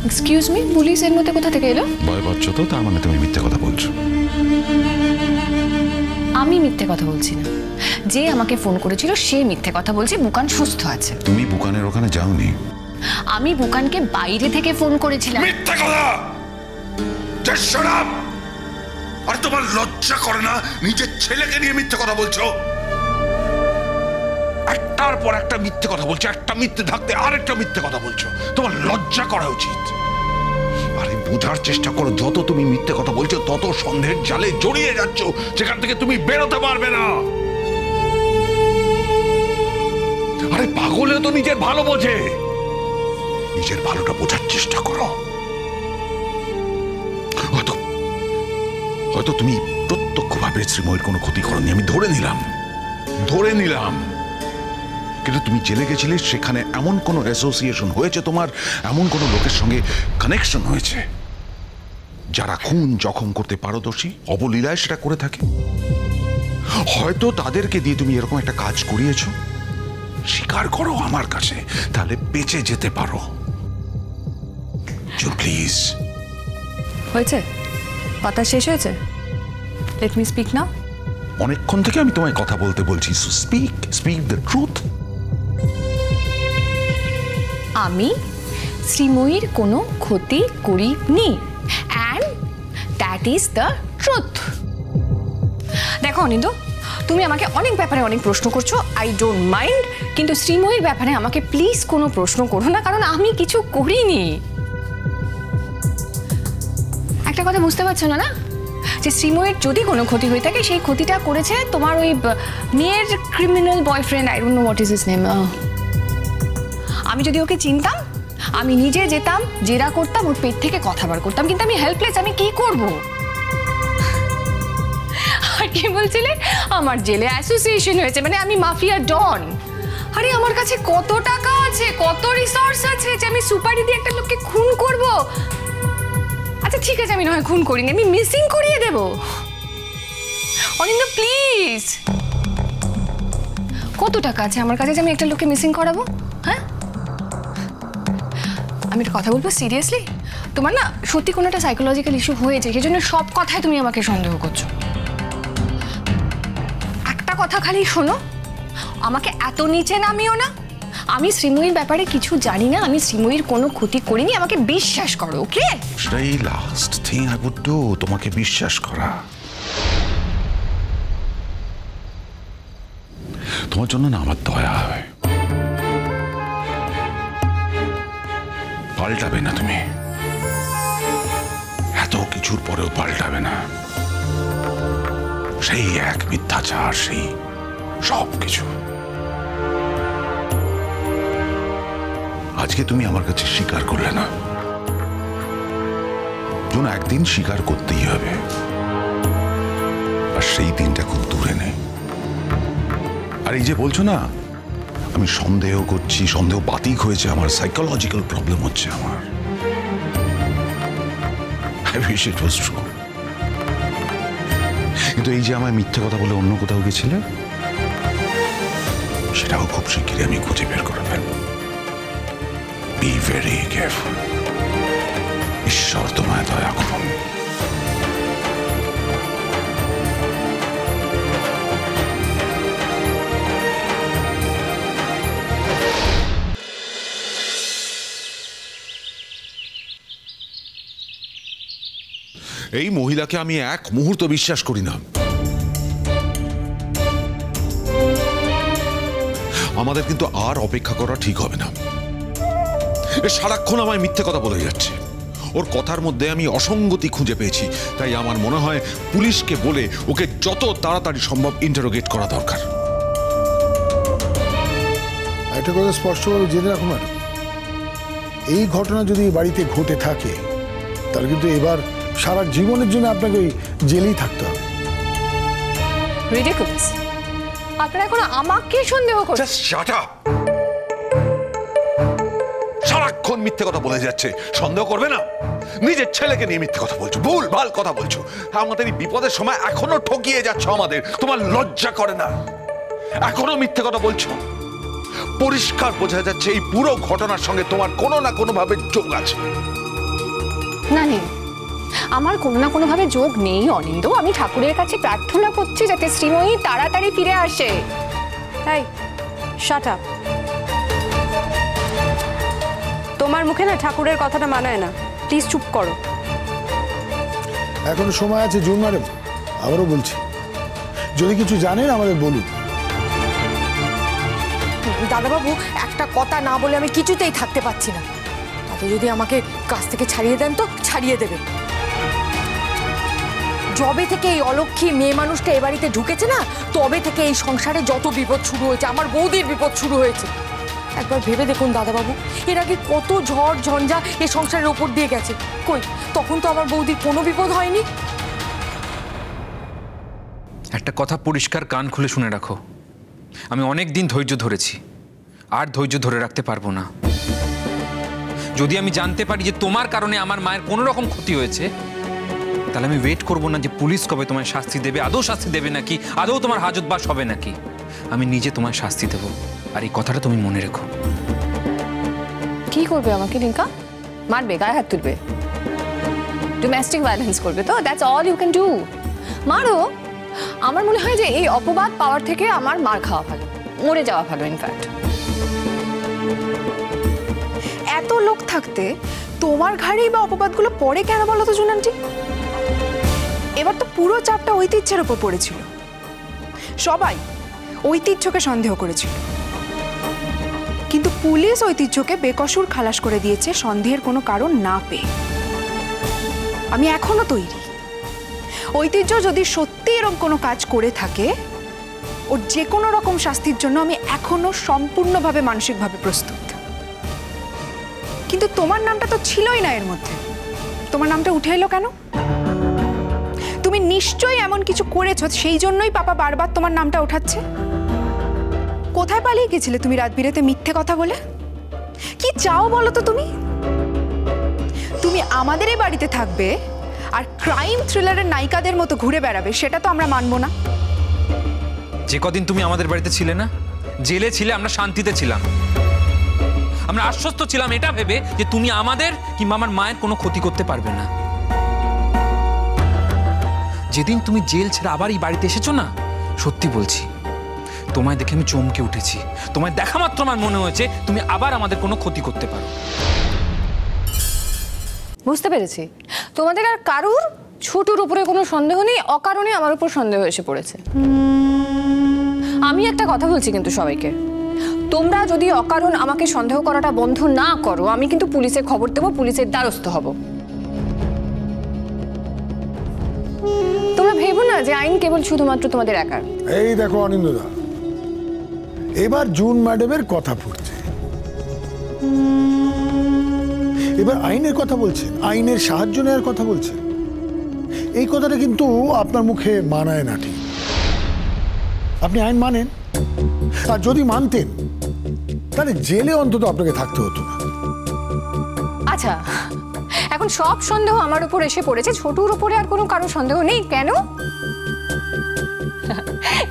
Excuse me, police এর মধ্যে কোথা থেকে এলো? ভয় পাচ্ছ তো, তার মানে তুমি মিথ্যে কথা বলছো। আমি মিথ্যে কথা বলছি না, যে আমাকে ফোন করেছিল সে মিথ্যে কথা বলছে। বুকান সুস্থ আছে। তুমি বুকানের ওখানে যাওনি? আমি বুকানকে বাইরে থেকে ফোন করেছিলাম। মিথ্যে কথা! আর তোমার লজ্জা করে না নিজের ছেলেকে নিয়ে মিথ্যে কথা বলছো? একটার পর একটা মিথ্যে কথা বলছো, একটা মিথ্যে থাকতে আরেকটা মিথ্যে কথা বলছো। তোমার লজ্জা করা উচিত। আরে বোঝার চেষ্টা করো, যত তুমি মিথ্যে কথা বলছো তত সন্দেহের জালে জড়িয়ে যাচ্ছ, যেখান থেকে তুমি বেরোতে পারবে না। আরে পাগলেও তো নিজের ভালো বোঝে। নিজের ভালোটা বোঝার চেষ্টা করো। হয়তো তুমি প্রত্যক্ষভাবে শ্রীময়ের কোনো ক্ষতি করনি, আমি ধরে নিলাম, কিন্তু তুমি জেলে গেছিলে, সেখানে এমন কোনো অ্যাসোসিয়েশন হয়েছে তোমার, এমন কোনো লোকের সঙ্গে কানেকশন হয়েছে যারা খুন জখম করতে পারদর্শী, অবলীলায় সেটা করে থাকে। হয়তো তাদেরকে দিয়ে তুমি এরকম একটা কাজ করিয়েছো। স্বীকার করো আমার কাছে, তাহলে বেঁচে যেতে পারো। প্লিজ। হয়েছে, কথা শেষ হয়েছে। লেট মি স্পিক নাও। অনেকক্ষণ থেকে আমি তোমায় কথা বলতে বলছি। Speak the truth. আমি শ্রীময়ীর কোনো ক্ষতি করিনি, and that is the truth. দেখো অনিন্দ, তুমি আমাকে অনেক ব্যাপারে অনেক প্রশ্ন করছো, আই ডোন্ট মাইন্ড, কিন্তু শ্রীময়ীর ব্যাপারে আমাকে প্লিজ কোনো প্রশ্ন করো না, কারণ আমি কিছু করিনি। একটা কথা বুঝতে পারছো না, যে শ্রীময়ীর যদি কোনো ক্ষতি হয়ে থাকে, সেই ক্ষতিটা করেছে তোমার ওই মেয়ের criminal boyfriend, I don't know what is his name. আমি যদি ওকে চিনতাম, আমি নিজে যেতাম, জেরা করতাম, ওর পেট থেকে কথা বার করতাম, কিন্তু আমি হেল্পলেস, আমি কি করব? আর কি বলছিলে? আমার জেলে অ্যাসোসিয়েশন হয়েছে, মানে আমি মাফিয়া ডন। আরে আমার কাছে কত টাকা আছে, কত রিসোর্স আছে যে আমি সুপারি দিয়ে একটা লোককে খুন করব। আচ্ছা ঠিক আছে, আমি নয় খুন করিনি, আমি মিসিং করিয়ে দেব। অনিন্দ প্লিজ, কত টাকা আছে আমার কাছে যে আমি একটা লোককে মিসিং করাবো? হ্যাঁ, আমি একটা কথা বলবো সিরিয়াসলি, তোমার না সত্যি কোনো একটা সাইকোলজিক্যাল ইস্যু হয়েছে, সেই জন্য সব কথায় তুমি আমাকে সন্দেহ করছো। একটা কথা খালি শোনো, আমাকে এত নিচে নামিও না। আমি শ্রীময়ীর ব্যাপারে কিছু জানি না, আমি শ্রীময়ীর কোনো ক্ষতি করিনি, আমাকে বিশ্বাস করো। ওকে, সেটাই last thing I would do, তোমাকে বিশ্বাস করা। তোমার জন্য না আমার দয়া হয়। পাল্টাবে না তুমি, এত কিছুর পরেও পাল্টাবে না। সেই এক মিথ্যাচার, সেই সব কিছু। আজকে তুমি আমার কাছে স্বীকার করলে না, একদিন স্বীকার করতেই হবে, আর সেই দিনটা খুব দূরে নেই। আর এই যে বলছো না আমি সন্দেহ করছি, সন্দেহ বাতিক হয়েছে, আমার সাইকোলজিক্যাল প্রবলেম হচ্ছে আমার। I wish it was true. কিন্তু এই যে আমায় মিথ্যে কথা বলে অন্য কোথাও গেছিলে, সেটাও খুব শিগগিরই আমি খুঁজে বের করে ফেলব। Be very careful. ঈশ্বর তোমায় দয়া করুন। এই মহিলাকে আমি এক মুহূর্ত বিশ্বাস করি না। আমাদের কিন্তু আর অপেক্ষা করা ঠিক হবে না। সারাক্ষণ আমায় মিথ্যে কথা বলে যাচ্ছে। ওর কথার মধ্যে আমি অসঙ্গতি খুঁজে পেয়েছি, তাই আমার মনে হয় পুলিশকে বলে ওকে যত তাড়াতাড়ি সম্ভব ইন্টারোগেট করা দরকার। একটা কথা স্পষ্টভাবে জেনে রাখুন, এই ঘটনা যদি বাড়িতে ঘটে থাকে তাহলে কিন্তু এবার সারা জীবনের জন্য আপনাকে ওই জেলেই থাকতে হবে। রিডিকুলাস। আপনারা এখন আমাকে সন্দেহ করছেন? Just shut up. সারাক্ষণ মিথ্যে কথা বলে যাচ্ছে, সন্দেহ করবে না? নিজের ছেলেকে নিয়ে মিথ্যে কথা বলছো, ভুলভাল কথা বলছো, আমাদের এই বিপদের সময় এখনো ঠকিয়ে যাচ্ছ আমাদের। তোমার লজ্জা করে না? এখনো মিথ্যে কথা বলছো। পরিষ্কার বোঝা যাচ্ছে এই পুরো ঘটনার সঙ্গে তোমার কোনো না কোনো ভাবে যোগ আছে। না নেই, আমার কোনো না কোনোভাবে যোগ নেই অনিন্দ। আমি ঠাকুরের কাছে প্রার্থনা করছি যাতে শ্রীময়ী তাড়াতাড়ি ফিরে আসে। তাই শাট আপ। তোমার মুখে না ঠাকুরের কথাটা মানায় না, প্লিজ চুপ করো। এখনো সময় আছে জুন ম্যাডাম, আবারও বলছি, যদি কিছু জানেন আমাদের বলুন। দাদাবাবু, একটা কথা না বলে আমি কিছুতেই থাকতে পারছি না। তাতে যদি আমাকে কাজ থেকে ছাড়িয়ে দেন তো ছাড়িয়ে দেবেন। যবে থেকে এই অলক্ষী মেয়ে মানুষটা এ বাড়িতে ঢুকেছে না, তবে থেকে এই সংসারে যত বিপদ শুরু হয়েছে, আমার বৌদির বিপদ শুরু হয়েছে। একবার ভেবে দেখুন দাদাবাবু, এর আগে কত ঝড় ঝঞ্ঝা এই সংসারের ওপর দিয়ে গেছে, কই তখন তো আমার বৌদির কোনো বিপদ হয়নি। একটা কথা পরিষ্কার কান খুলে শুনে রাখো, আমি অনেক দিন ধৈর্য ধরেছি, আর ধৈর্য ধরে রাখতে পারবো না। যদি আমি জানতে পারি যে তোমার কারণে আমার মায়ের কোনো রকম ক্ষতি হয়েছে, তাহলে আমি ওয়েট করবো না যে পুলিশ কবে তোমায় শাস্তি দেবে, আদৌ শাস্তি দেবে নাকি, আদৌ তোমার হাজতবাস হবে নাকি। আমি নিজে তোমায় শাস্তি দেবো, আর এই কথাটা তুমি মনে রেখো। কি করবে আমাকে রিঙ্কা? মারবে, গায়ে হাত তুলবে, ডোমেস্টিক ভায়োলেন্স করবে? তো that's all you can do. মারো। আমার মনে হয় যে এই অপবাদ পাওয়ার থেকে আমার মার খাওয়া ভালো, মরে যাওয়া ভালো ইনফ্যাক্ট। এত লোক থাকতে তোমার ঘাড়েই বা অপবাদগুলো পড়ে কেন বলো তো জুন আন্টি? এবার তো পুরো চাপটা ঐতিহ্যের ওপর পড়েছিল। সবাই ঐতিহ্যকে সন্দেহ করেছিল, কিন্তু পুলিশ ঐতিহ্যকে বেকসুর খালাস করে দিয়েছে সন্দেহের কোনো কারণ না পেয়ে। আমি এখনো তৈরি। ঐতিহ্য যদি সত্যি এরকম কোনো কাজ করে থাকে, ওর যে কোনো রকম শাস্তির জন্য আমি এখনো সম্পূর্ণভাবে মানসিকভাবে প্রস্তুত। কিন্তু তোমার নামটা তো ছিলই না এর মধ্যে, তোমার নামটা উঠে এলো কেন? তুমি নিশ্চয়ই এমন কিছু করেছো, সেই জন্যই পাপা বারবার তোমার নামটা ওঠাচ্ছে। কোথায় পালিয়ে গেছিলে তুমি রাত বিরেতে মিথ্যে কথা বলে? কি চাও বলো তো তুমি? তুমি আমাদের এই বাড়িতে থাকবে আর ক্রাইম থ্রিলারের নায়িকাদের মতো ঘুরে বেড়াবে, সেটা তো আমরা মানবো না। যে কদিন তুমি আমাদের বাড়িতে ছিলে না, জেলে ছিলে, আমরা শান্তিতে ছিলাম। আমরা আশ্বস্ত ছিলাম এটা ভেবে যে তুমি আমাদের কিংবা আমার মায়ের কোনো ক্ষতি করতে পারবে না। যেদিন তুমি জেল ছেড়ে আবার এই বাড়িতে এসেছো না, সত্যি বলছি, তোমায় দেখে আমি চমকে উঠেছি। তোমায় দেখা মাত্র আমার মনে হয়েছে তুমি আবার আমাদের কোনো ক্ষতি করতে পারো। বুঝতে পেরেছি, তোমাদের আর কারুর ছোটুর উপরে কোনো সন্দেহ নেই, অকারণে আমার উপর সন্দেহ এসে পড়েছে। আমি একটা কথা বলছি কিন্তু সবাইকে, তোমরা যদি অকারণ আমাকে সন্দেহ করাটা বন্ধ না করো, আমি কিন্তু পুলিশে খবর দেবো, পুলিশের দ্বারস্থ হব। তোমরা ভেবো না যে আইন কেবল শুধুমাত্র তোমাদের একার। এই দেখো অনিন্দদা, এবার জুন ম্যাডামের কথা ফুটছে। এবার আইনের কথা বলছেন, আইনের সাহায্য নেওয়ার কথা বলছেন। এই কথাটা কিন্তু আপনার মুখে মানায় না ঠিক। আপনি আইন মানেন, আর যদি মানতেন তাহলে জেলে অন্তত আপনাকে থাকতে হতো না। আচ্ছা, এখন সব সন্দেহ আমার উপর এসে পড়েছে, ছোটুর উপরে আর কোনো কারো সন্দেহ নেই কেন?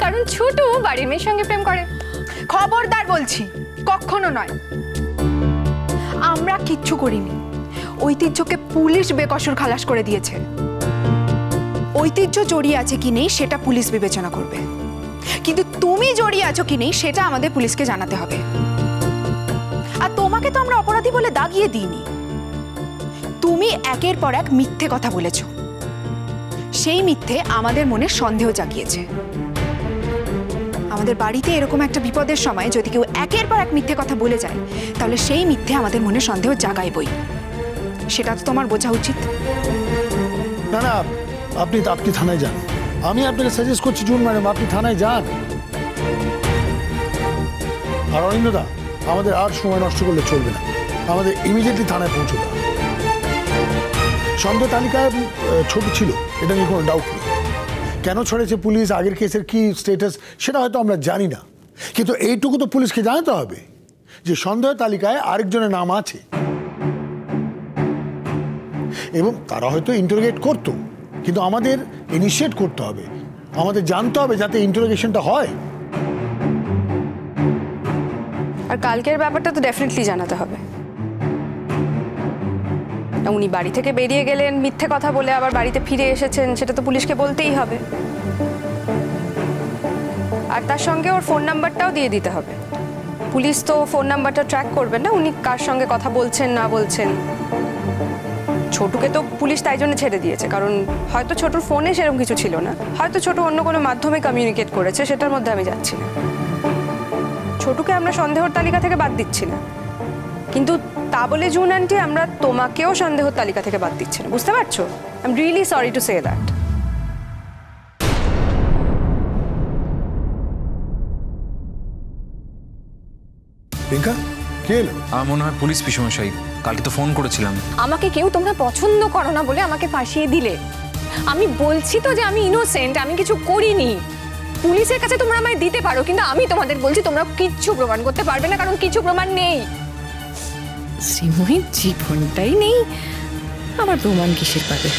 কারণ ছোটু বাড়ির মেয়ের সঙ্গে প্রেম করে। খবরদার বলছি, কখনো নয়। আমরা কিচ্ছু করিনি, ঐতিহ্যকে পুলিশ বেকসুর খালাস করে দিয়েছে। ঐতিহ্য জড়িয়ে আছে কি নেই সেটা পুলিশ বিবেচনা করবে, কিন্তু তুমি জড়িয়ে আছো কি নেই সেটা আমাদের পুলিশকে জানাতে হবে। আর তোমাকে তো আমরা অপরাধী বলে দাগিয়ে দিইনি, তুমি একের পর এক মিথ্যে কথা বলেছ। সেই মিথ্যে আমাদের মনে সন্দেহ জাগিয়েছে। আমাদের বাড়িতে এরকম একটা বিপদের সময় যদি কেউ একের পর এক মিথ্যে কথা বলে যায়, তাহলে সেই মিথ্যে আমাদের মনে সন্দেহ জাগাইবই। সেটা তো তোমার বোঝা উচিত। না না, আপনি থানায় যান। আমি আপনাকে সাজেস্ট করছি জুন ম্যাডাম, আপনি থানায় যান। আর অরিন্দদা, আমাদের আর সময় নষ্ট করলে চলবে না, আমাদের ইমিডিয়েটলি থানায় পৌঁছে দেওয়া। সন্দেহ তালিকায় ছোট ছিল, এটা নিয়ে কোনো ডাউট নেই। কেন ছড়েছে পুলিশ, আগের কেসের কি স্টেটাস সেটা হয়তো আমরা জানি না, কিন্তু এইটুকু তো পুলিশকে জানাতে হবে যে সন্দেহ তালিকায় আরেকজনের নাম আছে, এবং তারা হয়তো ইন্টারোগেট করতো, কিন্তু আমাদের ইনিশিয়েট করতে হবে, আমাদের জানতে হবে যাতে ইন্টারোগেশনটা হয়। আর কালকের ব্যাপারটা তো ডেফিনেটলি জানাতে হবে। না উনি বাড়ি থেকে বেরিয়ে গেলেন মিথ্যে কথা বলে আবার বাড়িতে ফিরে এসেছেন, সেটা তো পুলিশকে বলতেই হবে। আর তার সঙ্গে ওর ফোন নাম্বারটাও দিয়ে দিতে হবে। পুলিশ তো ফোন নাম্বারটা ট্র্যাক করবে না উনি কার সঙ্গে কথা বলছেন না বলছেন। ছোটুকে তো পুলিশ তাই জন্য ছেড়ে দিয়েছে, কারণ হয়তো ছোটুর ফোনে সেরকম কিছু ছিল না, হয়তো ছোট অন্য কোনো মাধ্যমে কমিউনিকেট করেছে, সেটার মধ্যে আমি যাচ্ছি না। ছোটুকে আমরা সন্দেহর তালিকা থেকে বাদ দিচ্ছি না, কিন্তু তা বলে জুন আন্টি আমরা তোমাকেও সন্দেহর তালিকা থেকে বাদ দিচ্ছি না, বুঝতে পারছো? I am really sorry to say that. Pinka, কে এলো? আমার মনে হয় পুলিশ পিসমশাই, কালকে তো ফোন করেছিলাম। আমাকে কেউ তোমরা পছন্দ করো না বলে আমাকে ফাঁসিয়ে দিলে। আমি বলছি তো যে আমি ইনোসেন্ট, আমি কিছু করিনি। পুলিশের কাছে তোমরা আমায় দিতে পারো, কিন্তু আমি তোমাদের বলছি তোমরা কিচ্ছু প্রমাণ করতে পারবে না, কারণ কিছু প্রমাণ নেই। শ্রীময়ীর জীবনটাই নেই, আবার প্রমাণ কিসের পাবে?